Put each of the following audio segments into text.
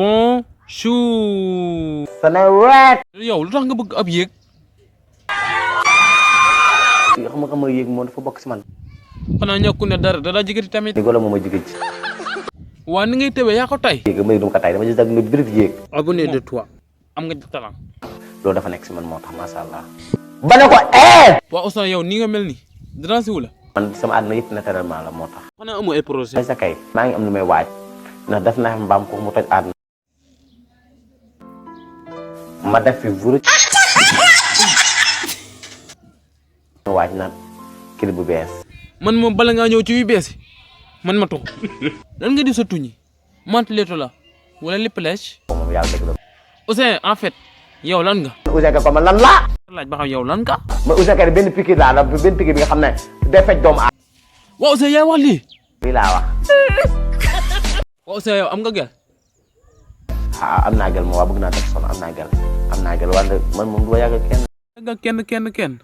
bonjour. Sanawet. yow lu tax nga bëgg ab yéeg. xam nga yéeg moo dafa bokk si man. xanaa ñàkku ne dara dara jigéen tamit. ni golo moo ma jigéen ci. waa ni ngay tëbee yaa ko tay. yéeg ma yéeg dama ko tay dama gis dag nga birif yéeg. abonné de toi. am nga talent. loolu dafa nekk si man moo tax macha allah. ba ne ko waa Ousseyn yow ni nga mel ni dara si wu la. man sama àdduna yëpp naturellement la moo tax. xanaa amoo ay projet. sa kay maa ngi am lu may waaj ndax def naa mbaam ko mu toj àdduna. ma def fi vuruj. waaj naan kili bu bees. man moom bala ngaa ñëw ci yu bees man ma toog. lan nga di sa tuñi manteleeto la wala lépp lèche. moom yàlla dëgg la. Ousseyn en fait yow lan nga. Ouzin Keita man lan la. laaj ba xam yow lan nga. ma Ouzin Keita benn piqûre laa la benn piqûre bi nga xam ne day faj doomu aadama. waaw Ousseyn yaa wax lii. lii laa wax. waaw Ousseyn yow am nga gel. am naa gel moom waa bëgg naa def sonn am naa gel wante man moom du ma yàgg kenn. nga kenn.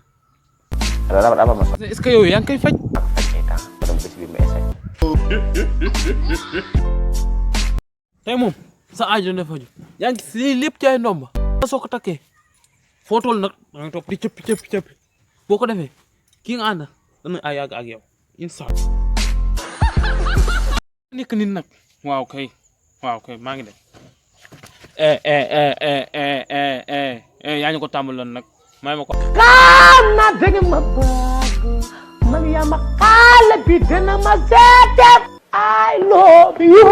dama ma sonn. est-ce que yow yaa ngi koy faj. faj kay temps ma dem ba ci biir ma essayé. tey moom sa aajo ne faju yaa ngi si lépp ci ay ndomba. soo ko takkee foo toll nag da nga topp di cëppi boo ko defee kii nga ànd dana ay yàgg ak yow incha allah. nekk nit nag waaw kay maa ngi dem. yaa ñu ko tàmbaloon nag may ma ko. ma dégg ma bëgg man yaa ma xaale bi dina ma seete I love you